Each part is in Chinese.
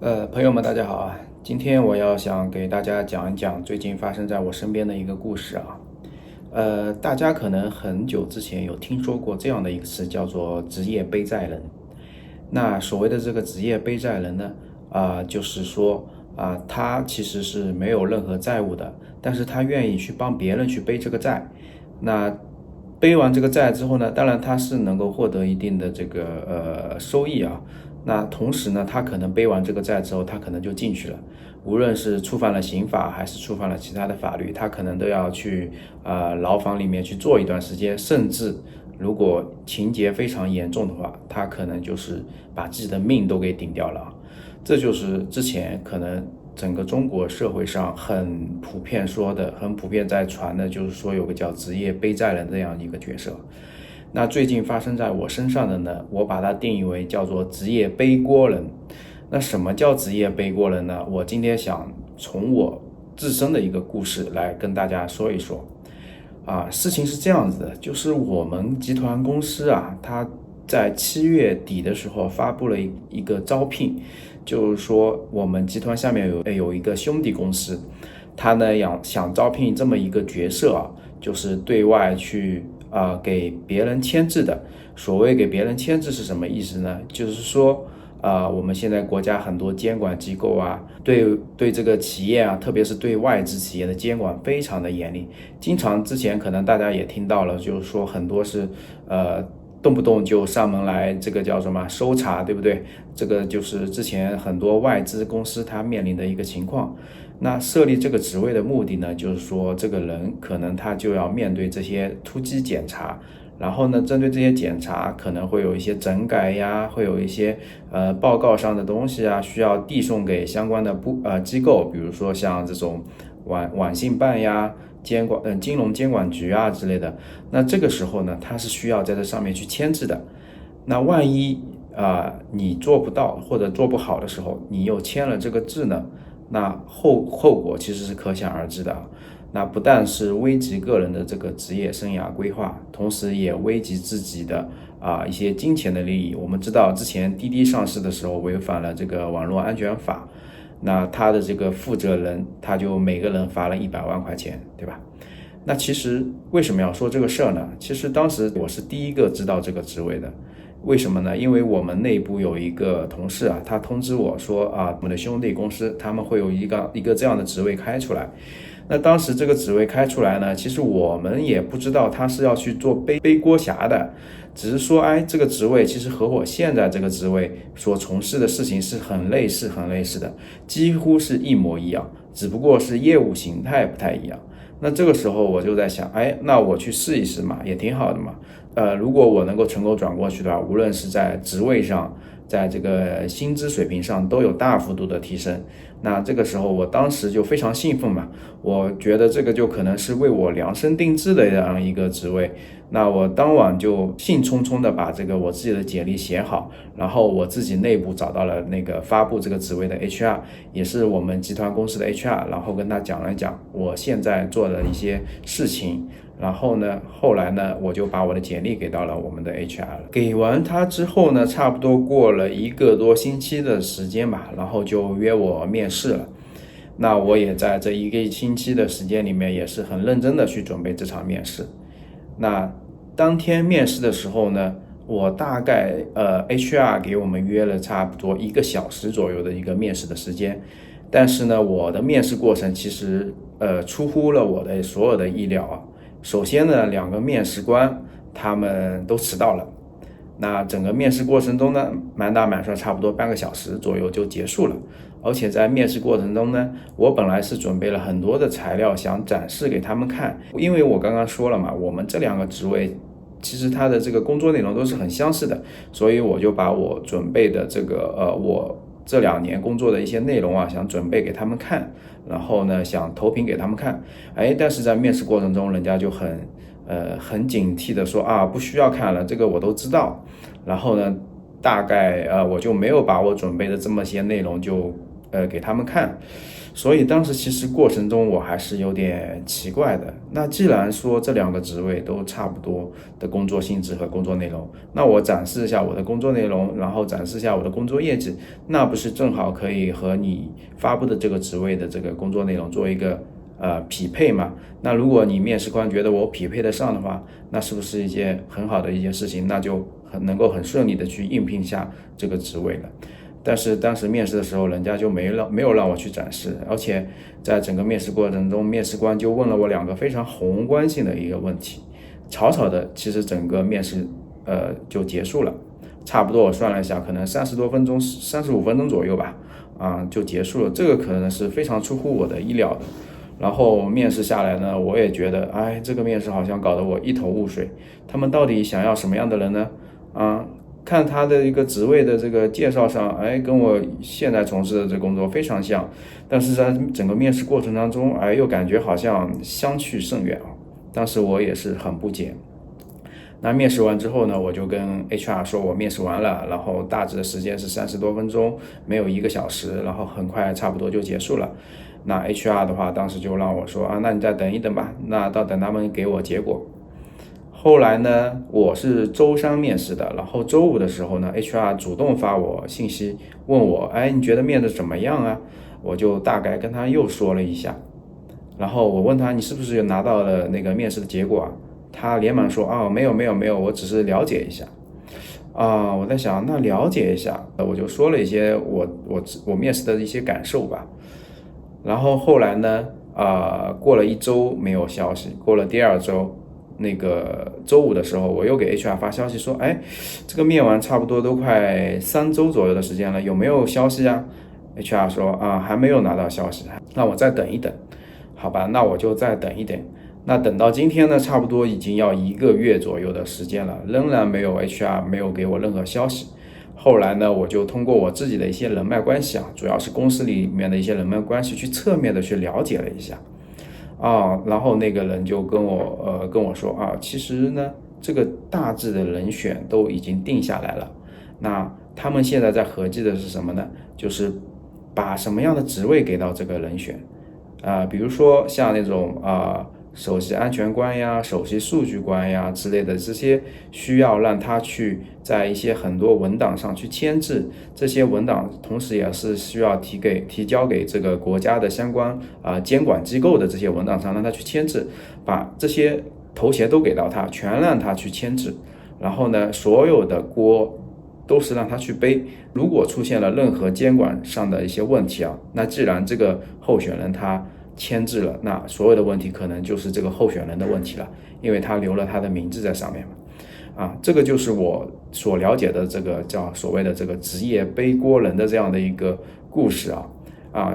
朋友们，大家好啊！今天我想给大家讲一讲最近发生在我身边的一个故事啊。大家可能很久之前有听说过这样的一个词，叫做职业背债人。那所谓的这个职业背债人呢，就是说他其实是没有任何债务的，但是他愿意去帮别人去背这个债。那背完这个债之后呢，当然他是能够获得一定的这个收益啊。那同时呢，他可能背完这个债之后，他可能就进去了，无论是触犯了刑法还是触犯了其他的法律，他可能都要去牢房里面去做一段时间，甚至如果情节非常严重的话，他可能就是把自己的命都给顶掉了。这就是之前可能整个中国社会上很普遍说的、很普遍在传的，就是说有个叫职业背债人这样一个角色。那最近发生在我身上的呢，我把它定义为叫做职业背锅人。那什么叫职业背锅人呢？我今天想从我自身的一个故事来跟大家说一说。事情是这样子的，就是我们集团公司它在7月底的时候发布了一个招聘，就是说我们集团下面有一个兄弟公司，他呢想招聘这么一个角色就是对外去给别人签字的。所谓给别人签字是什么意思呢？就是说我们现在国家很多监管机构对这个企业特别是对外资企业的监管非常的严厉。经常之前可能大家也听到了，就是说很多是动不动就上门来，这个叫什么搜查，对不对？这个就是之前很多外资公司它面临的一个情况。那设立这个职位的目的呢，就是说这个人可能他就要面对这些突击检查，然后呢，针对这些检查可能会有一些整改呀，会有一些报告上的东西需要递送给相关的机构，比如说像这种网信办呀、金融监管局之类的。那这个时候呢，他是需要在这上面去签字的。那万一你做不到或者做不好的时候，你又签了这个字呢，那后果其实是可想而知的。那不但是危及个人的这个职业生涯规划，同时也危及自己的一些金钱的利益。我们知道之前滴滴上市的时候违反了这个网络安全法，那他的这个负责人他就每个人罚了100万块钱，对吧？那其实为什么要说这个事儿呢？其实当时我是第一个知道这个职位的。为什么呢？因为我们内部有一个同事他通知我说我们的兄弟公司他们会有一个这样的职位开出来。那当时这个职位开出来呢，其实我们也不知道他是要去做背锅侠的，只是说这个职位其实和我现在这个职位所从事的事情是很类似的，几乎是一模一样，只不过是业务形态不太一样。那这个时候我就在想，那我去试一试嘛，也挺好的嘛。如果我能够成功转过去的话，无论是在职位上，在这个薪资水平上都有大幅度的提升。那这个时候我当时就非常兴奋嘛，我觉得这个就可能是为我量身定制的这样一个职位。那我当晚就兴冲冲的把这个我自己的简历写好，然后我自己内部找到了那个发布这个职位的 HR， 也是我们集团公司的 HR， 然后跟他讲了讲我现在做的一些事情。然后呢，后来呢，我就把我的简历给到了我们的 HR 了。给完他之后呢，差不多过了1个多星期的时间吧，然后就约我面试了。那我也在这1个星期的时间里面，也是很认真的去准备这场面试。那当天面试的时候呢，我大概HR 给我们约了差不多1个小时左右的一个面试的时间。但是呢，我的面试过程其实出乎了我的所有的意料。首先呢，2个面试官他们都迟到了。那整个面试过程中呢，满打满算差不多半个小时左右就结束了。而且在面试过程中呢，我本来是准备了很多的材料想展示给他们看，因为我刚刚说了嘛，我们这2个职位其实它的这个工作内容都是很相似的，所以我就把我准备的这个我这2年工作的一些内容想准备给他们看，然后呢想投屏给他们看。但是在面试过程中，人家就很警惕的说不需要看了，这个我都知道。然后呢，大概我就没有把我准备的这么些内容就给他们看。所以当时其实过程中我还是有点奇怪的。那既然说这两个职位都差不多的工作性质和工作内容，那我展示一下我的工作内容，然后展示一下我的工作业绩，那不是正好可以和你发布的这个职位的这个工作内容做一个匹配嘛？那如果你面试官觉得我匹配得上的话，那是不是一件很好的一件事情？那就能够很顺利的去应聘下这个职位了。但是当时面试的时候，人家就没有让我去展示，而且在整个面试过程中，面试官就问了我两个非常宏观性的一个问题，草草的，其实整个面试就结束了，差不多我算了一下，可能30多分钟，35分钟左右吧，就结束了。这个可能是非常出乎我的意料的。然后面试下来呢，我也觉得，这个面试好像搞得我一头雾水，他们到底想要什么样的人呢？看他的一个职位的这个介绍上，跟我现在从事的这个工作非常像，但是在整个面试过程当中，又感觉好像相去甚远。当时我也是很不解。那面试完之后呢，我就跟 HR 说我面试完了，然后大致的时间是30多分钟，没有1个小时，然后很快差不多就结束了。那 HR 的话，当时就让我说那你再等一等吧，那到等他们给我结果。后来呢，我是周3面试的，然后周5的时候呢 ，HR 主动发我信息问我，你觉得面的怎么样啊？我就大概跟他又说了一下，然后我问他你是不是有拿到了那个面试的结果啊？他连忙说没有，我只是了解一下。我在想那了解一下，我就说了一些我面试的一些感受吧。然后后来呢，过了1周没有消息，过了第2周。那个周5的时候，我又给 HR 发消息说，这个面完差不多都快3周左右的时间了，有没有消息啊？ HR 说还没有拿到消息，那我再等一等。好吧，那我就再等一等。那等到今天呢，差不多已经要1个月左右的时间了，仍然没有 HR 没有给我任何消息。后来呢，我就通过我自己的一些人脉关系主要是公司里面的一些人脉关系，去侧面的去了解了一下。然后那个人就跟我说其实呢，这个大致的人选都已经定下来了。那他们现在在合计的是什么呢？就是把什么样的职位给到这个人选比如说像那种首席安全官呀、首席数据官呀之类的，这些需要让他去在一些很多文档上去签字，这些文档同时也是需要提交给这个国家的相关监管机构的这些文档上让他去签字，把这些头衔都给到他，全让他去签字。然后呢，所有的锅都是让他去背。如果出现了任何监管上的一些问题那既然这个候选人他签字了，那所有的问题可能就是这个候选人的问题了，因为他留了他的名字在上面嘛。这个就是我所了解的这个叫所谓的这个职业背锅人的这样的一个故事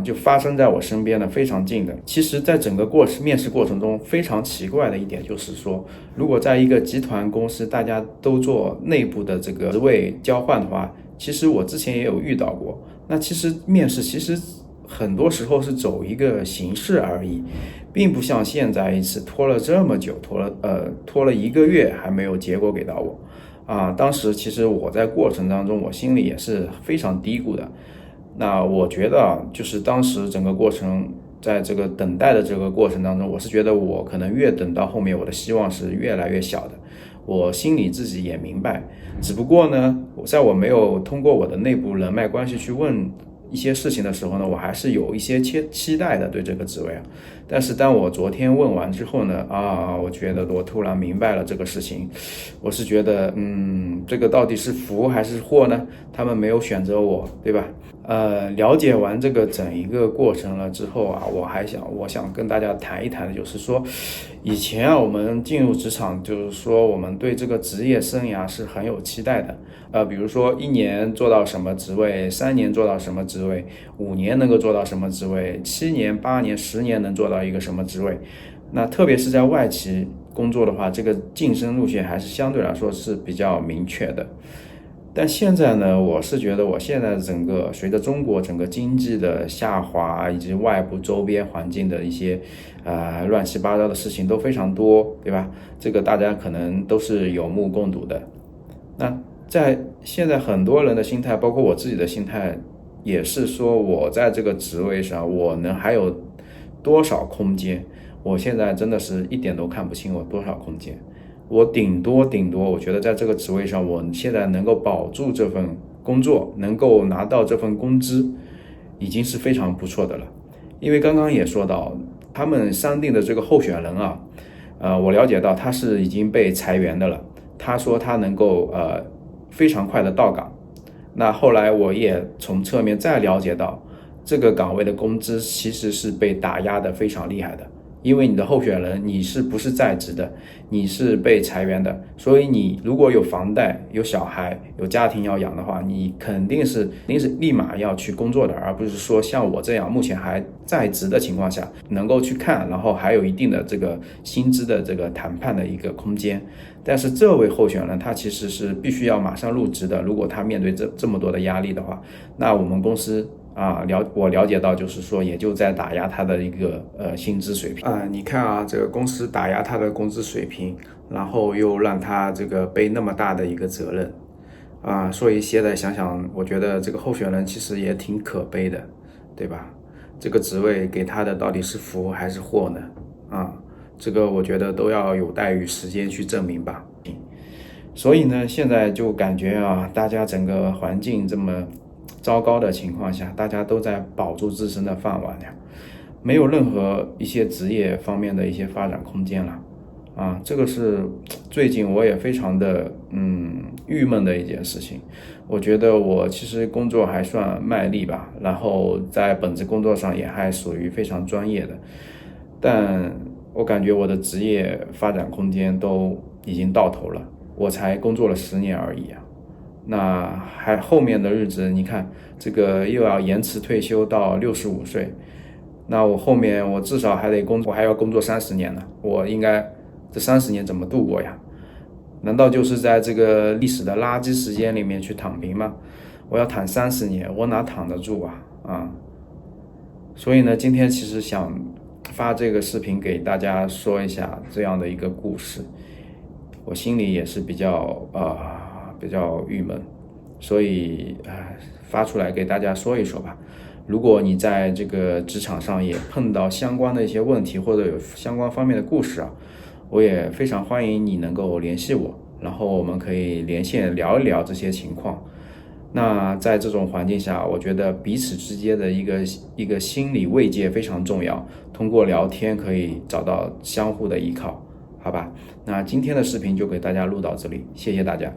就发生在我身边的非常近的。其实在整个面试过程中非常奇怪的一点就是说，如果在一个集团公司大家都做内部的这个职位交换的话，其实我之前也有遇到过。那其实面试其实很多时候是走一个形式而已，并不像现在一次拖了这么久，拖了1个月还没有结果给到我当时其实我在过程当中我心里也是非常低谷的。那我觉得就是当时整个过程在这个等待的这个过程当中，我是觉得我可能越等到后面我的希望是越来越小的，我心里自己也明白。只不过呢，在我没有通过我的内部人脉关系去问一些事情的时候呢，我还是有一些期待的对这个职位但是当我昨天问完之后呢，我觉得我突然明白了这个事情。我是觉得这个到底是福还是祸呢？他们没有选择我，对吧？了解完这个整一个过程了之后我想跟大家谈一谈的就是说，以前我们进入职场，就是说我们对这个职业生涯是很有期待的。比如说1年做到什么职位，3年做到什么职位，5年能够做到什么职位，7年、8年、10年能做到一个什么职位。那特别是在外企工作的话，这个晋升路线还是相对来说是比较明确的。但现在呢，我是觉得我现在随着中国整个经济的下滑，以及外部周边环境的一些乱七八糟的事情都非常多，对吧？这个大家可能都是有目共睹的。那在现在很多人的心态，包括我自己的心态，也是说我在这个职位上我还有多少空间。我现在真的是一点都看不清我多少空间。我顶多我觉得在这个职位上，我现在能够保住这份工作，能够拿到这份工资，已经是非常不错的了。因为刚刚也说到，他们商定的这个候选人啊，我了解到他是已经被裁员的了。他说他能够非常快的到岗。那后来我也从侧面再了解到，这个岗位的工资其实是被打压的非常厉害的。因为你的候选人你是不是在职的，你是被裁员的，所以你如果有房贷、有小孩、有家庭要养的话，你肯定是立马要去工作的，而不是说像我这样目前还在职的情况下能够去看，然后还有一定的这个薪资的这个谈判的一个空间。但是这位候选人他其实是必须要马上入职的，如果他面对这么多的压力的话，那我们公司我了解到，就是说也就在打压他的一个薪资水平你看啊，这个公司打压他的工资水平，然后又让他这个背那么大的一个责任所以现在想想，我觉得这个候选人其实也挺可悲的，对吧？这个职位给他的到底是福还是祸呢？这个我觉得都要有待于时间去证明吧。所以呢，现在就感觉大家整个环境这么糟糕的情况下，大家都在保住自身的饭碗呀，没有任何一些职业方面的一些发展空间了这个是最近我也非常的郁闷的一件事情。我觉得我其实工作还算卖力吧，然后在本职工作上也还属于非常专业的，但我感觉我的职业发展空间都已经到头了。我才工作了10年而已那还后面的日子，你看这个又要延迟退休到65岁，那我后面我至少还得我还要工作30年呢。我应该这30年怎么度过呀？难道就是在这个历史的垃圾时间里面去躺平吗？我要躺30年，我哪躺得住所以呢，今天其实想发这个视频给大家说一下这样的一个故事，我心里也是比较郁闷，所以发出来给大家说一说吧。如果你在这个职场上也碰到相关的一些问题，或者有相关方面的故事我也非常欢迎你能够联系我，然后我们可以连线聊一聊这些情况。那在这种环境下，我觉得彼此之间的一个心理慰藉非常重要，通过聊天可以找到相互的依靠，好吧？那今天的视频就给大家录到这里，谢谢大家。